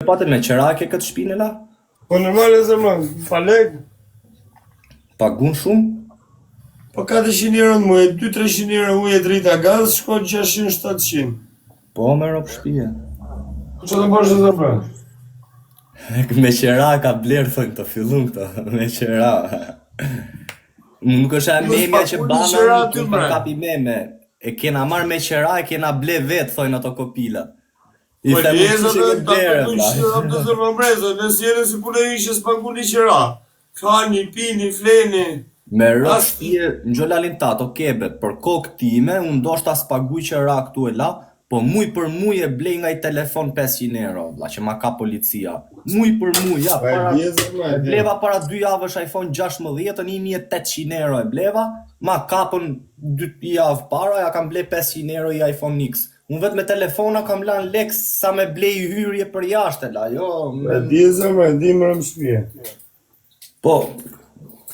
Pate me qerake këtë shpinë la? Po normal e zemra, pa lek. Pagun shumë? Po 400 euro në muaj, 200-300 euro ujë e drita gaz, shkon 600-700. Po me ropë shpije. Po që të bësh e zemra? Me qeraka blerë thënë të fillun këto, me qeraka. Nuk është e memja që bana të përkapi meme. E kena marrë me qera, e kena ble vetë, thojnë ato kopila. Po leza dhe të përkun qera të zërë mbreza, nësë jene si pune ishe s'pagun një qera. Kani, pini, fleni. Me rrë shpije, në gjolalin tato kebe, për kokë time, unë do shta s'paguj qera këtu e la, po muj për muj e blej nga i telefon 500 euro, la që ma ka policia. Muj për muj, ja, e bleva para 2 javësh iPhone 16, 1800 euro e bleva, ma kapën 2 javë para, ja kam blej 500 euro i iPhone X. Unë vetë me telefona kam lanë lek sa me blej hyrje për jashtë, la, jo... E di zëmra, e di më rëmë shpije. Po,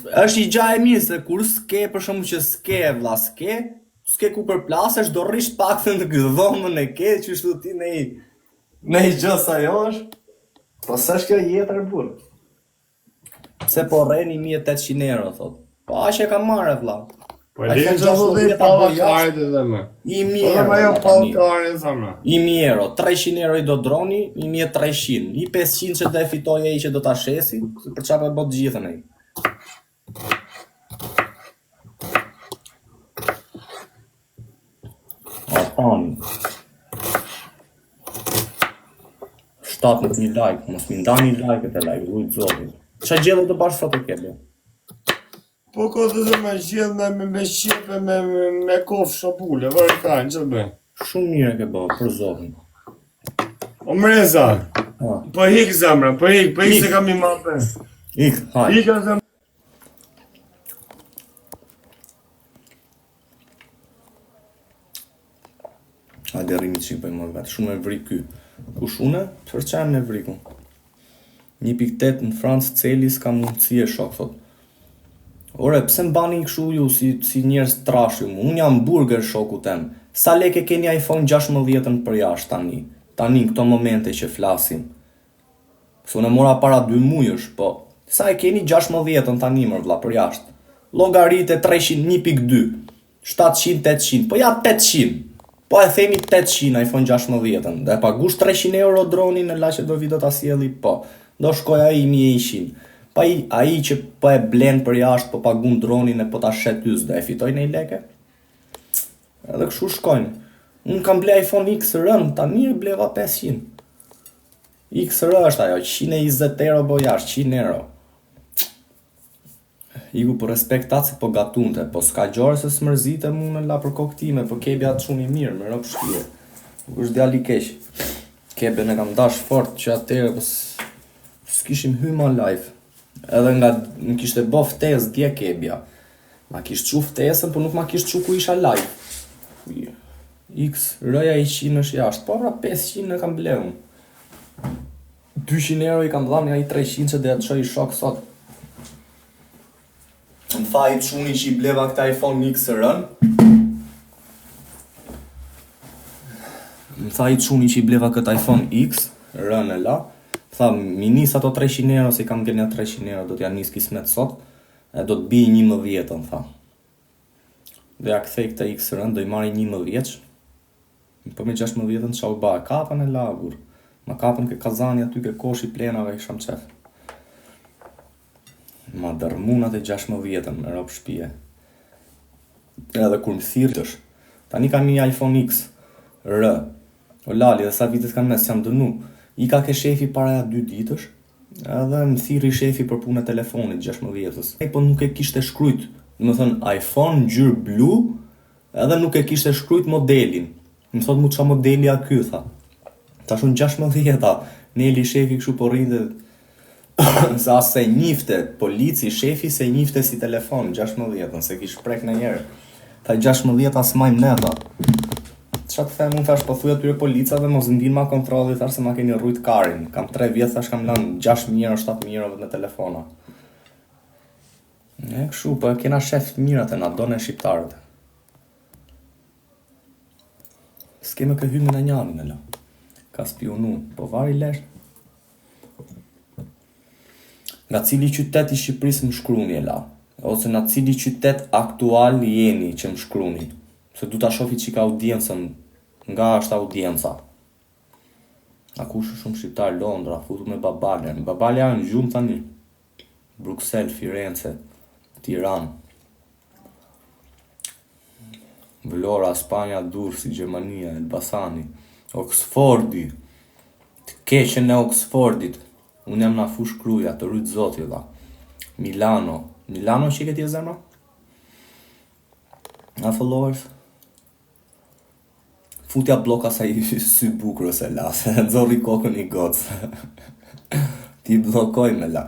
është i gjaj e mirë, se kur s'ke, për shumë që s'ke, vla, s'ke ku përplasesh, do rrish pak të në gëdhomën e ke, që shtu ti ne i gjësa jo është. Po s'është kjo jetër burë. Pse po rreni 1800 euro, thot. Po ashe ka marrë, vla. Po e që të dhe pala karet e dhe me. 1000 euro. 1000 euro, 300 euro i do droni, 1300. I 500 që dhe fitoj e i që do t'a shesi, për qa për bot gjithën e i. Tani 17.000 like, mos mi ndani like e like, rujtë zotin. Qa gjellë të bashkë sot e kebe? Po këtë dhe me gjellë me shqipe, me kofë shapule, vërë kanë, që të bëjnë? Shumë mire ke bërë, për zotin. O mreza, po hik zemra, po hik se kam i mape. Hik, haj. Hik a zemra. Hajde rrimi që i për më vetë, shumë e vri ky. Ku shune? Për që e me vriku? 1.8 në Francë celi s'ka mundësi e shok, thot. Ore, pse m'bani i këshu ju si njerës trashu mu? Unë jam burger shoku tem. Sa leke keni iPhone 16 për jashtë tani? Tani në këto momente që flasim. Këso në mora para 2 mujësh, po. Sa e keni 16 tani mër vla për jashtë? Logarit e 300, 1.2. 700, 800, po ja 800. Po e themi 800 iPhone 16, dhe pagush 300 euro droni në la që do video ta sjeli, po. Do shkoj ai 1100. Pa ai që po e blen për jashtë, po pagun dronin e po ta shet ys, dhe e fitoj në i leke. Edhe këshu shkojnë. Unë kam ble iPhone XR, tani e bleva 500. XR është ajo, 120 euro bo jashtë, 100 euro. Iku për respektat se po gatunte, po s'ka gjore se s'mërzite mu në la për koktime, po kebi atë shumë i mirë, me ropë shpije. Nuk është djali keq. Kebe në kam dash fort që atëre, po s'kishim hyma live. Edhe nga në kishte bo ftesë dje kebja. Ma kishtë qu ftesën, po nuk ma kishtë qu ku isha live. X, rëja i 100 është jashtë, po pra 500 në kam bleun. 200 euro i kam dhanë nga i 300 që dhe atë që i shok sot. Më tha i quni që i bleva këta iPhone XR-ën. Më tha i quni që i bleva këtë iPhone XR-ën e la. Tha, mi nis ato 300 euro, se kam gjenja 300 euro, do t'ja nis kismet sot, e do t'bi 11, tha. Dhe ja kthej këtë XR-ën, do i marri 11. Po me 16 qa u ba, kapën e lagur. Ma kapën ke kazani aty ke koshi plenave, sham qef. Ma dërmunat e 16 me ropë shpije. Edhe kur më thirësh, tani kam një iPhone X, R. O lali, dhe sa vitet kam mes, jam dënu. I ka ke shefi para 2 ditësh, edhe më thiri shefi për punë e telefonit 16. Po nuk e kishte shkrujt, më thënë iPhone gjyrë blu, edhe nuk e kishte shkrujt modelin. Më thot mu qa modeli a ky, tha. Ta shumë 16, Neli shefi këshu po rrinde, se as se njifte, polici, shefi se njifte si telefon, 16, se kish prek në njerë. Tha 16 as majmë ne, tha. Qa të them, unë thash po thuj atyre policave, mos ndin ma kontroli, thash se ma keni rrujt karin. Kam 3 vjetë, thash kam lanë 6.000 euro, 7.000 euro në telefona. E këshu, po kena shef mirat e na done shqiptarët. S'keme kë hymë në njanin e la. Ka spionu, po vari lesh. Nga cili qytet I Shqipërisë më shkruni e la? Ose nga cili qytet aktual jeni që më shkruni? Se du ta shofi qika audiencën, nga është audienca. A kush shumë shqiptar Londra, futu me Babalja. Babalja në gjumë tani. Bruxelles, Firenze, Tiranë. Vlora, Spanja, Durrësi, Gjermania, Elbasani, Oxfordi. Të keqen e Oxfordit. Unë jam na fush kruja, të rujtë zoti dha. Milano. Milano që I këti e zemra? Na followers? Futja bloka sa I sy bukrës e la, se nëzori kokën I gocë. Ti blokoj me la.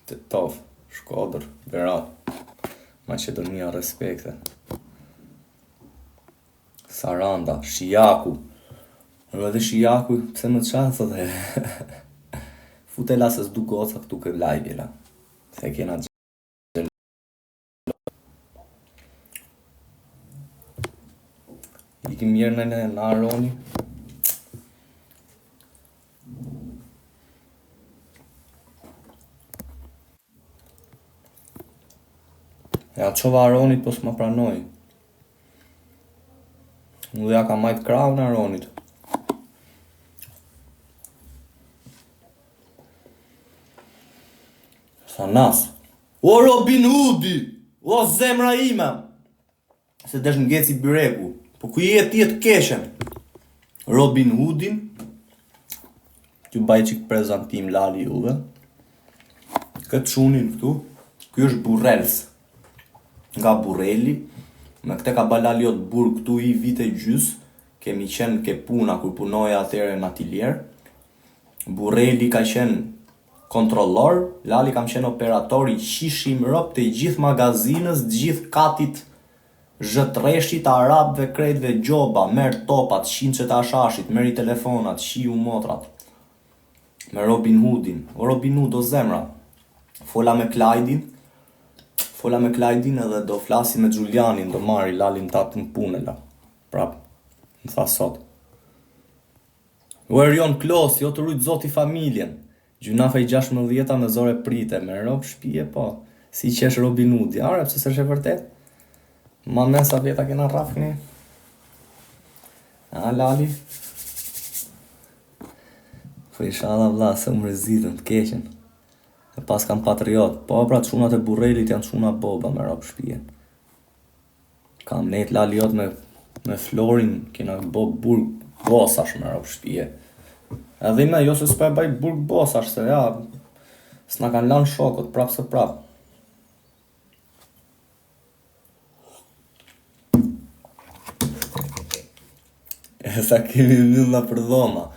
Tetov, Shkodër, Berat, Maqedonia, respekte. Saranda, Shijaku. Edhe Shijaku, pse më të qanë, thot e. Fute la se s'du goca këtu këtë live la. Se kena gjë. Ikim mirë në Aroni. Ja qova Aronit po s'ma pranoj. Unë ja ka majt krahun Aronit. Sa nas. O Robin Hoodi! O zemra ime! Se desh ngeci byreku. Po ku je ti të keshen? Robin Hoodin. T'ju baj qik prezantim lali juve. Këtë shunin këtu. Ky është Burrels. Nga Burreli, me këte ka balaliot burg këtu I vite gjys, kemi qenë ke puna kur punoja atere në atilier. Burreli ka qenë kontrollor, lali kam qenë operator I qishim rop të gjithë magazinës, gjithë katit zhëtreshit, arabëve, krejtve, gjoba, merë topat, shinqet ashashit, meri telefonat, shiu motrat. Me Robin Hoodin, o Robin Hood o zemra, fola me Clydein edhe do flasi me Giulianin, do marri lalin tatë në punë la. Prap, më tha sot. O Erion Klos, jo të rujtë zoti familjen. Gjunafa I 16 me zore prite, me rob shpije po. Si qesh Robin Hoodi, are, pëse së shë vërtet? Ma men sa vjeta kena rafni. A, lali? Po I shala vla, se më rezitën, të keqen. E pas kam patriot, po pra të shunat e Burrelit janë shuna boba me rap shpije. Kam nejt laliot me Florin, kena bob burg bosash me rap shpije. Edhe me jo se s'pe baj burg bosash, se ja, s'na kanë lanë shokot, prap se prap. E sa kemi mbylla për dhoma.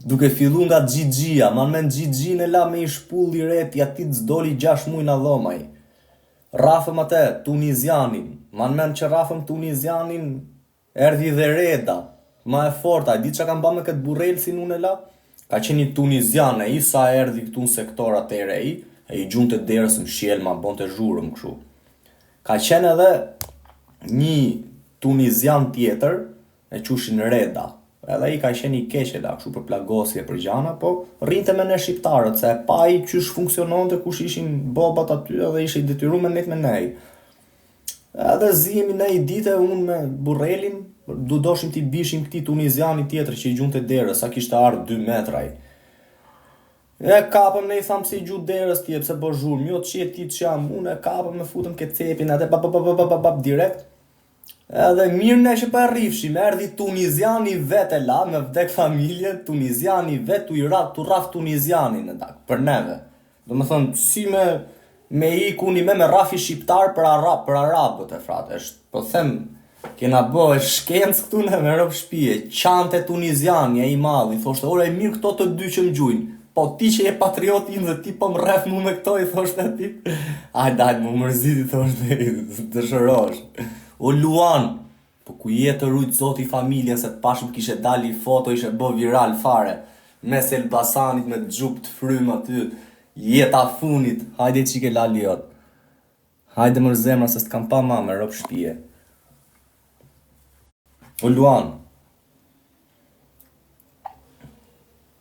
Duke fillu nga Gjigjia, man men Gjigjin e la me I shpull I reti, ati të zdoli 6 mujna dhomaj. Rafëm atë, Tunizianin, man men që rafëm Tunizianin, erdi dhe Reda, ma e forta, di që kam ba me këtë Burrelsin unë e la? Ka qeni Tunizian e I sa erdi këtu në sektor atere e I gjun të derës më shjelma, bon të zhurëm këshu. Ka qenë edhe një Tunizian tjetër, e qushin Reda. Edhe I ka qenë I keqe la, kështu për plagosje për gjana, po rrinte me ne shqiptarët, se pa I qysh funksionon të kush ishin bobat aty edhe ishe I detyru me net me nej. Edhe zihemi ne I dite unë me Burrelin, du doshim t'i bishim këti Tuniziani tjetër që I gjun të derës, sa kishte ardhë 2 metraj. E kapëm ne I thamë se I gju derës tje, pse bo zhurëm, jo që ti që jam, unë e kapëm me futëm këtë cepin, edhe bap direkt. Edhe mirë ne që pa rrifshim, erdi Tuniziani vete la, me vdek familje, Tuniziani vet, tu raf Tunizianin e dak, për neve. Do me thënë, si me I kuni me rafi shqiptar për arabët e frate, po them, kena bo e shkencë këtu ne me rëp shpije, qante Tuniziani e I madhi, thoshte, ore mirë këto të dy që më gjujnë, po ti që je patriotin dhe ti po më rref mu me këto, I thoshte ati, dajt më mërziti, thoshte, dëshërosh. O Luan, po ku jetë rujtë zoti familjen se të pashëm kishe dali foto ishe bo viral fare, mes Elbasanit me gjup të frym aty, jeta funit, hajde qike laliot. Hajde mërë zemra se s'kam pa ma me rop shpije. O Luan,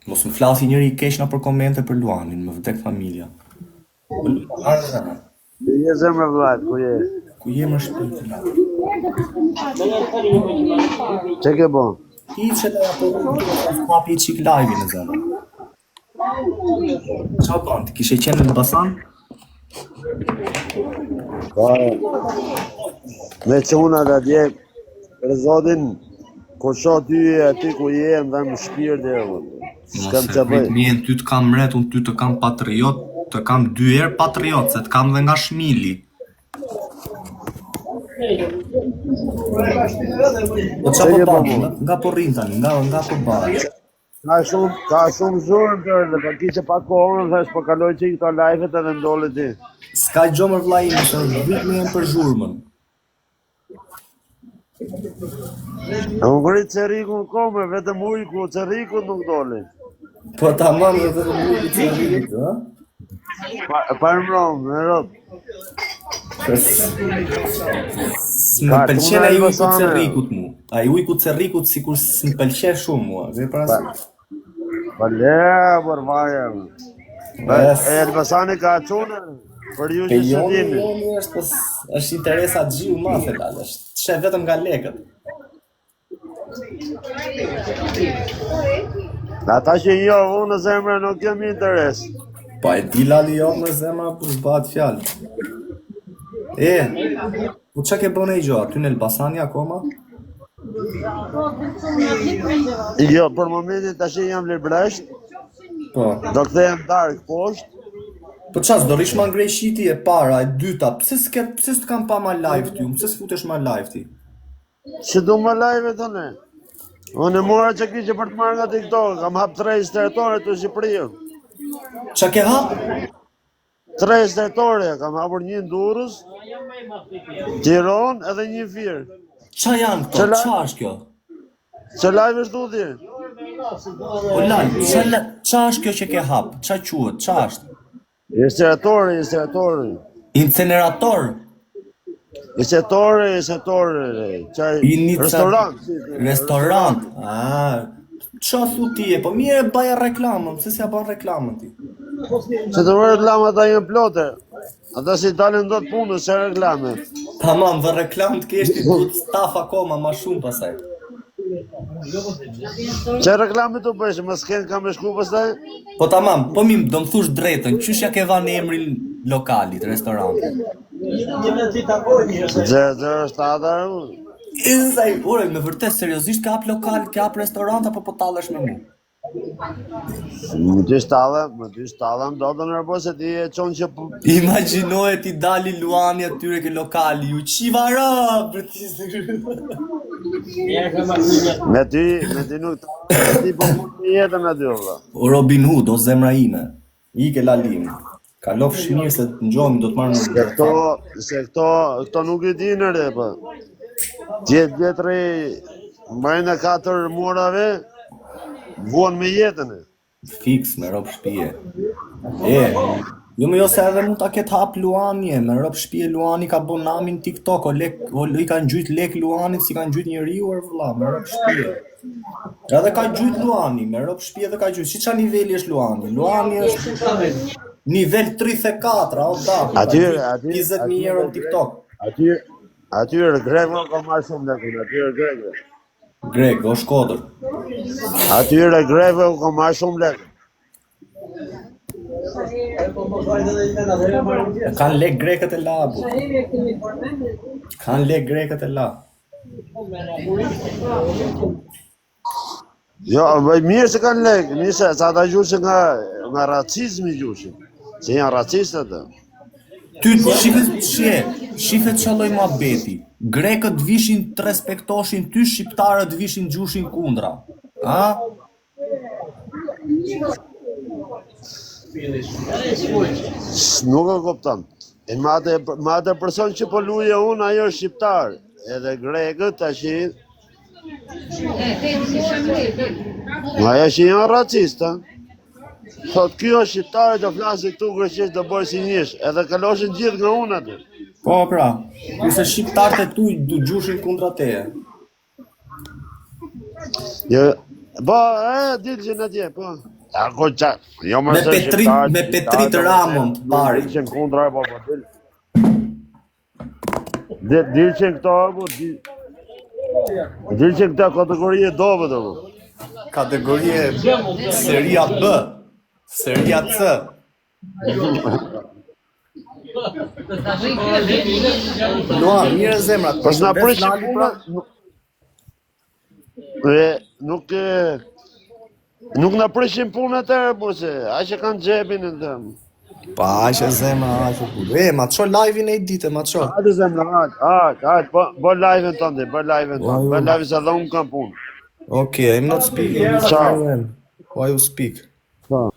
Mos më flasi njëri i keq na për komente për Luanin, më vdek familja. Harë zemra. Je zemra vllajt, ku je? Ku je më shpirti na? Çe ke bon? Hiqe dhe apo papi qik live në zemra. Qa ban, ti kishe qenë në Elbasan? Po. Me çuna da dje për zotin kur shoh ty aty ku je më dhan shpirti apo. S'kam ç'a bëj. Mien ty të kam mret, unë ty të kam patriot, të kam 2 herë patriot, se të kam dhe nga Shmili. Po qa po bani, nga po rrin tani, nga po bani. Ka shumë zurë tërë dhe pa kishe pa kohën, thash po kaloj që i këto live-et edhe ndole ti. S'ka gjo më vllai im, se vit me jem për zhurmën. Më ngrit Cerriku në komë, vetëm ujku, Cerriku nuk dole. Po tamam dhe vetëm ujku Cerrikut, ha? Parmron, në rot. S'më pëlqen ai ujku Cerrikut mu. Ai ujku Cerrikut sikur s'më pëlqen shumë mua, dhe parasysh. Pa le, për vaja. E Elbasani ka çunë, për ju që së dini. Joni është interesa gjiu ma fetale, është shef vetëm nga lekët. Ata që jo, unë në zemre nuk kemi interes. Pa e di lali jo në zemra për zbat fjallë. Po që ke bëne i gjo, aty në Elbasani akoma? Jo, për momentin tash jam Lërbresht. Po. Do kthehem dark poshtë. Po qas, do rish ma ngrej shiti e para, e dyta, pse s'të kam pa ma live ty, pse s'futesh ma live ti? Që du ma live të ne? Unë e mora që kishe për të marrë nga TikTok, kam hap 3 territori të Shqipërisë. Qa ke hap? 3 territori, kam hapur një në Durrës, Tiranë edhe një Fier. Qa janë këto? Qa është kjo? Që live është du ti? O lal, qa është kjo që ke hap? Qa quhet? Qa është? Incineratori. Incinerator? Restorant. Restorant? Qa thu ti e? Po mire baja reklamën, pse s'ja ban reklamën ti? Se të vërë reklama ata jenë plote. Ata si dalin do të punë, se reklame. Tamam, dhe reklam të keshti du të staf akoma ma shumë pasaj. Që reklame të bëjshë, më s'ken kam e shku pasaj? Po tamam, po mi do më thush drejtën, qysh ja ke vanë emrin lokalit, restorantit? 007 Izaj, ure, me vërtet, seriozisht ka hap lokal, ka hap restorant, apo po tallesh me mu? Më ty shtallëm, do të nërbo se ti e qonë që... Imagjinoje ti dali Luani atyre ke lokali, ju qiva rë, Me ty nuk të ti po mund një jetën aty, vëlla. O Robin Hood, o zemra ime, i ke lalim. Ka lof shmirë se të ngjojmë, do të marrë në... Se këto nuk i dinë re, po. Djetëri mbajnë e 4 murave, vuan me jetën e. Fix, me rob shpije. Jo me jo se edhe mund ta ketë hap Luani, me rob shpije Luani ka bon namin TikTok, i kanë gjujt lek Luanit si kanë gjujt njeriu vëlla, me rob shpije. Edhe ka gjujt Luani, me rob shpije dhe ka gjujt. Si qa niveli është Luani? Luani është nivel 34, o da. 20.000 euro në TikTok. Atyre Grego ka marrë shumë lekun, atyre Grego. Greg, o Shkodër. Atyre Grego ka marrë shumë lekun. Kanë lek grekët e la, bu. Kanë lek grekët e la. Jo, mirë se kanë lek, mirë se ata gjushin nga racizmi gjushin. Se janë racistë atë. Ty shifet qëlloj ma beti. Grekët vishin të respektoshin ty, shqiptarët vishin gjushin kundra. A? Nuk e kupton. E ma atë person që po luje unë, ajo është shqiptar. Edhe grekët tashi. Ajo që janë racistë. Thot, kjo është shqiptare të flasë këtu greqisht të bërë si njësh, edhe kaloshin gjithë nga unë aty. Po, pra, kurse shqiptarët e tu du gjushin kundra teje. Jo, po, dilë që në tje, po. Ako qa, jo më Me se Petrit- shqiptarët, me Petrit Ramon, pari. Dilqen kundra, po dilqen këto, po, dilqen këta kategorie dove, do. Kategorie Seria B, Seria C. Luan, mirë zemrat. Pas na prishin Lali, puna, nuk na prishin puna të po se, aqe kanë xhepin e të. Pa, aqe zemra, aqe kur. Ma ço live-in e ditë, ma ço. Hajde zemra, hajde, bë live-in tënde, bë live-in tënde, bë live se dhe unë kam punë. Okay, I'm not speaking. Ciao. Why you speak? Ciao.